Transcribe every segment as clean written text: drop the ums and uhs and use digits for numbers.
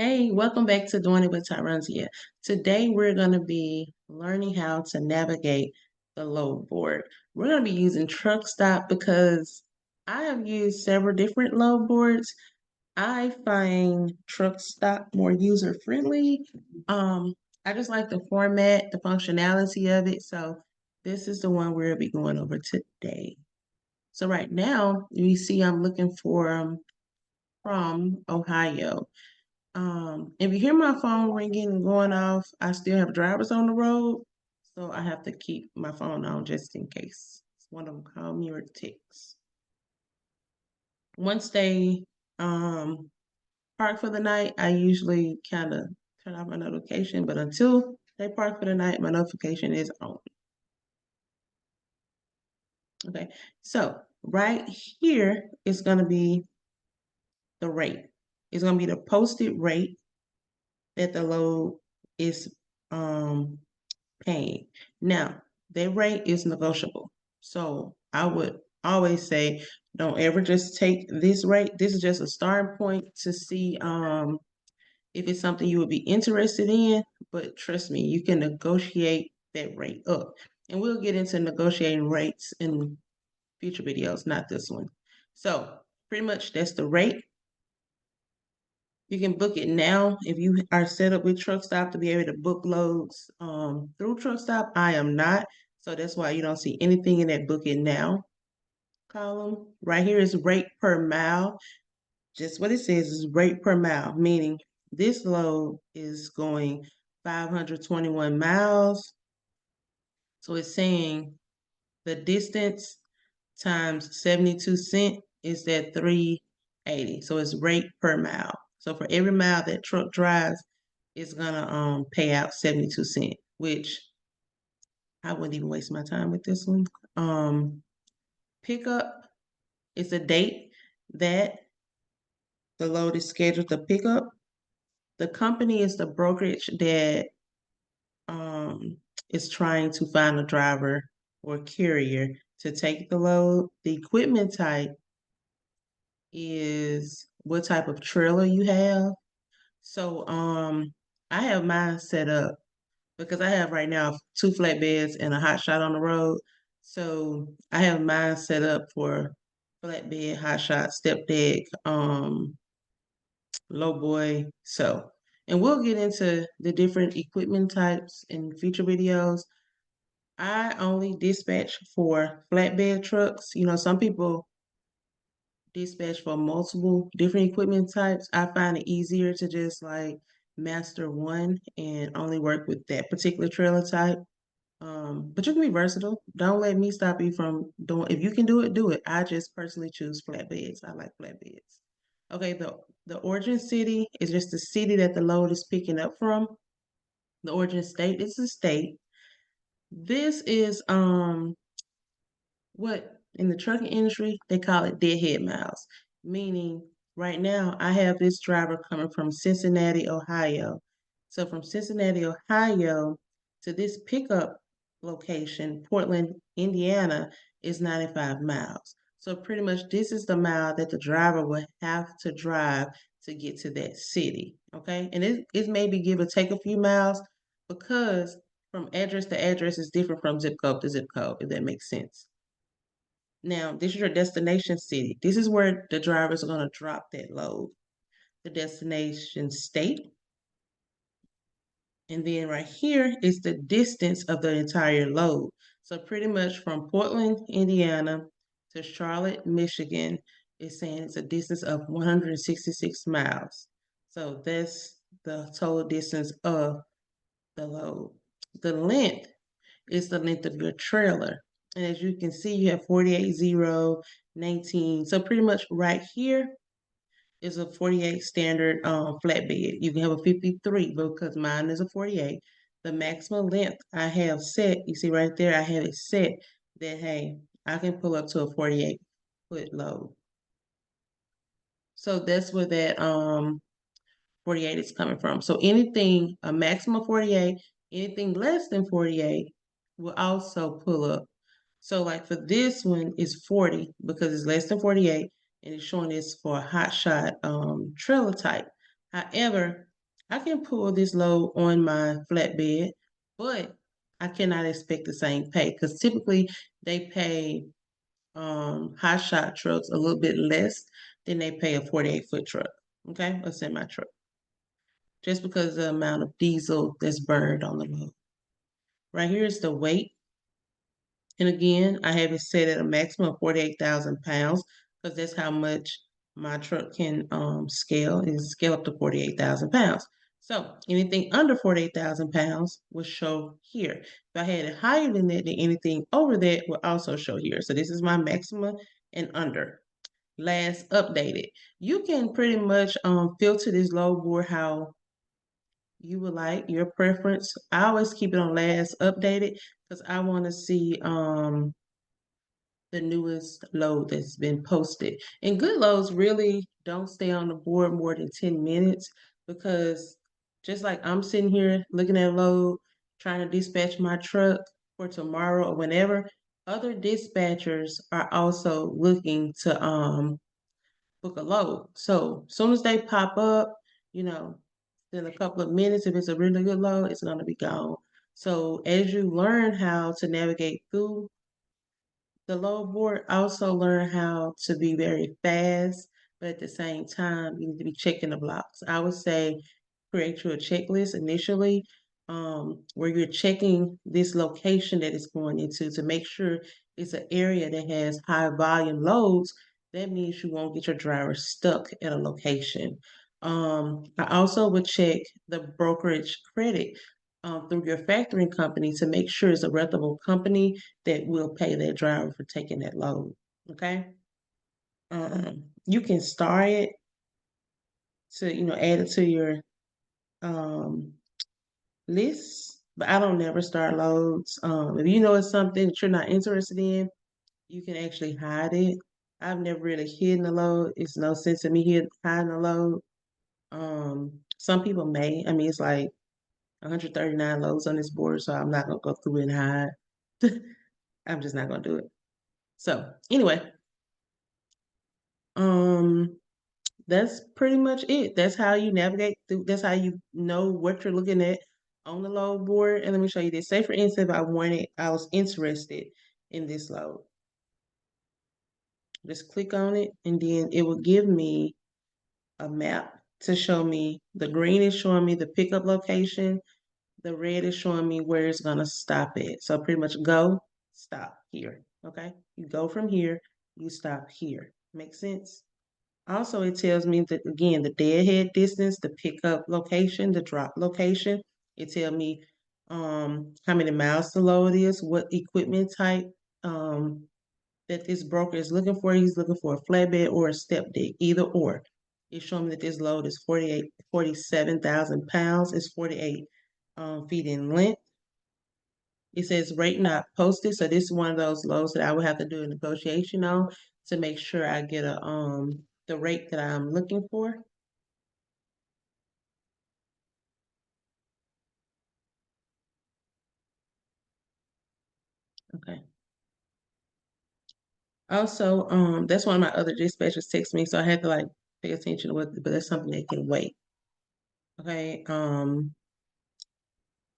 Hey, welcome back to Doing It with Tyronzia. Today we're going to be learning how to navigate the load board. We're going to be using Truckstop because I have used several different load boards. I find Truckstop more user friendly. I just like the format, the functionality of it. So this is the one we'll be going over today. So right now you see I'm looking for from Ohio. If you hear my phone ringing and going off, I still have drivers on the road, so I have to keep my phone on just in case one of them call me or text. Once they park for the night, I usually kind of turn off my notification, but until they park for the night, my notification is on. Okay, so right here is going to be the rate. It's going to be the posted rate that the load is paying. Now, their rate is negotiable. So I would always say, don't ever just take this rate. This is just a starting point to see if it's something you would be interested in. But trust me, you can negotiate that rate up. And we'll get into negotiating rates in future videos, not this one. So pretty much that's the rate. You can book it now if you are set up with Truckstop to be able to book loads through Truckstop. I am not, so that's why you don't see anything in that book it now column. Right here is rate per mile. Just what it says is rate per mile, meaning this load is going 521 miles. So it's saying the distance times 72 cents is that 380. So it's rate per mile. So for every mile that truck drives, it's gonna pay out 72 cents, which I wouldn't even waste my time with this one. Pickup is a date that the load is scheduled to pick up. The company is the brokerage that is trying to find a driver or carrier to take the load. The equipment type is what type of trailer you have. So I have mine set up because I have right now 2 flatbeds and a hot shot on the road. So I have mine set up for flatbed, hot shot, step deck, low boy. So and we'll get into the different equipment types in future videos. I only dispatch for flatbed trucks. You know, some people dispatch for multiple different equipment types. I find it easier to just like master one and only work with that particular trailer type. But you can be versatile. Don't let me stop you from doing. If you can do it, do it. I just personally choose flatbeds. I like flatbeds. Okay, the origin city is just the city that the load is picking up from. The origin state is the state. This is what in the trucking industry they call it deadhead miles, meaning right now I have this driver coming from Cincinnati, Ohio. So from Cincinnati, Ohio to this pickup location, Portland, Indiana, is 95 miles. So pretty much this is the mile that the driver will have to drive to get to that city. Okay. And it maybe give or take a few miles because from address to address is different from zip code to zip code, if that makes sense. Now, this is your destination city. This is where the drivers are going to drop that load. The destination state. And then right here is the distance of the entire load. So pretty much from Portland, Indiana to Charlotte, Michigan, it's saying it's a distance of 166 miles. So that's the total distance of the load. The length is the length of your trailer. And as you can see, you have 48, 0, 19. So pretty much right here is a 48 standard flatbed. You can have a 53 because mine is a 48. The maximum length I have set, you see right there, I have it set that, hey, I can pull up to a 48-foot load. So that's where that 48 is coming from. So anything, a maximum 48, anything less than 48 will also pull up. So like for this one, it's 40 because it's less than 48 and it's showing this for a hot shot trailer type. However, I can pull this load on my flatbed, but I cannot expect the same pay because typically they pay high shot trucks a little bit less than they pay a 48-foot truck, okay, a semi truck, just because of the amount of diesel that's burned on the load. Right here is the weight. And again, I have it set at a maximum of 48,000 pounds because that's how much my truck can scale and scale up to 48,000 pounds. So anything under 48,000 pounds will show here. If I had it higher than that, then anything over that will also show here. So this is my maximum and under. Last updated. You can pretty much filter this load board how you would like, your preference. I always keep it on last updated because I want to see the newest load that's been posted. And good loads really don't stay on the board more than 10 minutes because just like I'm sitting here looking at a load, trying to dispatch my truck for tomorrow or whenever, other dispatchers are also looking to book a load. So as soon as they pop up, you know, in a couple of minutes, if it's a really good load, it's gonna be gone. So as you learn how to navigate through the load board, also learn how to be very fast, but at the same time, you need to be checking the blocks. I would say create you a checklist initially, where you're checking this location that it's going into to make sure it's an area that has high volume loads. That means you won't get your driver stuck at a location. I also would check the brokerage credit through your factoring company to make sure it's a reputable company that will pay that driver for taking that load. Okay. You can start it to, add it to your um, list, but I don't never start loads. If you know it's something that you're not interested in, you can actually hide it. I've never really hidden a load. It's no sense in me hiding a load. Some people may. I mean, it's like 139 loads on this board, so I'm not gonna go through and hide. I'm just not gonna do it. So anyway, um, that's pretty much it. That's how you navigate through. That's how you know what you're looking at on the load board. And let me show you this. Say for instance, if I was interested in this load. Just click on it, and then it will give me a map to show me. The green is showing me the pickup location. The red is showing me where it's gonna stop at. So pretty much go, stop here. Okay, you go from here, you stop here. Make sense? Also, it tells me that again, the deadhead distance, the pickup location, the drop location. It tells me how many miles the load is, what equipment type that this broker is looking for. He's looking for a flatbed or a step deck, either or. It's showing me that this load is 47,000 pounds. It's 48 feet in length. It says rate not posted. So this is one of those loads that I would have to do a negotiation on to make sure I get the rate that I'm looking for. Okay. Also, that's one of my other dispatchers text me, so I had to like pay attention to what, but that's something that can wait. Okay.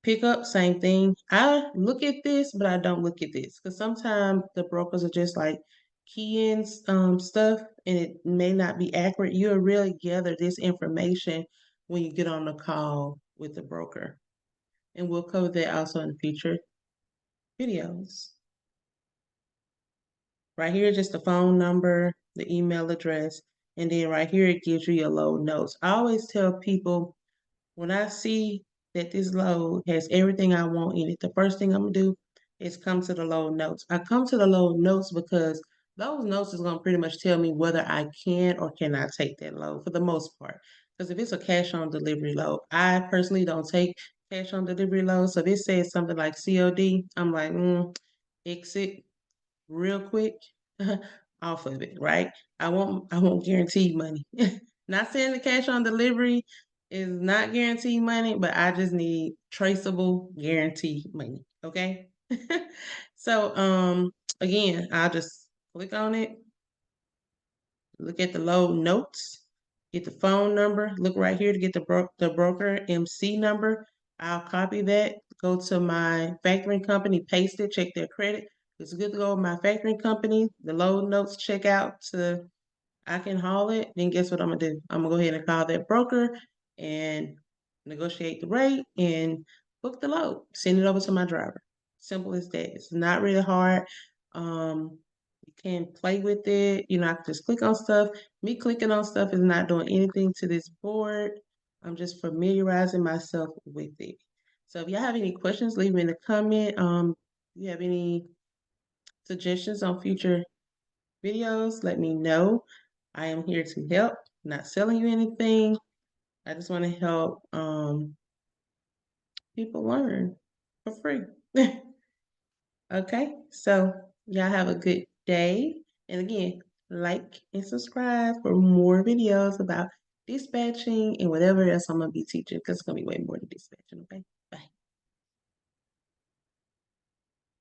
Pick up, same thing. I look at this, but I don't look at this because sometimes the brokers are just like keying stuff and it may not be accurate. You'll really gather this information when you get on the call with the broker. And we'll cover that also in future videos. Right here, just the phone number, the email address, and then right here, it gives you your load notes. I always tell people when I see that this load has everything I want in it, the first thing I'm gonna do is come to the load notes. I come to the load notes because those notes is gonna pretty much tell me whether I can or cannot take that load for the most part. Because if it's a cash on delivery load, I personally don't take cash on delivery load. So if it says something like COD, I'm like, exit real quick off of it, right? I won't guarantee money. Not saying the cash on delivery is not guaranteed money, but I just need traceable guaranteed money. Okay. So again, I'll just click on it, look at the load notes, get the phone number, look right here to get the broker MC number. I'll copy that, go to my factoring company, paste it, check their credit. It's good to go with my factoring company. The load notes check out to I can haul it. Then guess what I'm gonna do? I'm gonna go ahead and call that broker and negotiate the rate and book the load. Send it over to my driver. Simple as that. It's not really hard. You can play with it. I can just click on stuff. Me clicking on stuff is not doing anything to this board. I'm just familiarizing myself with it. So if y'all have any questions, leave them in the comment. If you have any suggestions on future videos, let me know. I am here to help, not selling you anything. I just want to help people learn for free. Okay, so y'all have a good day. And again, like and subscribe for more videos about dispatching and whatever else I'm going to be teaching because it's going to be way more than dispatching, okay?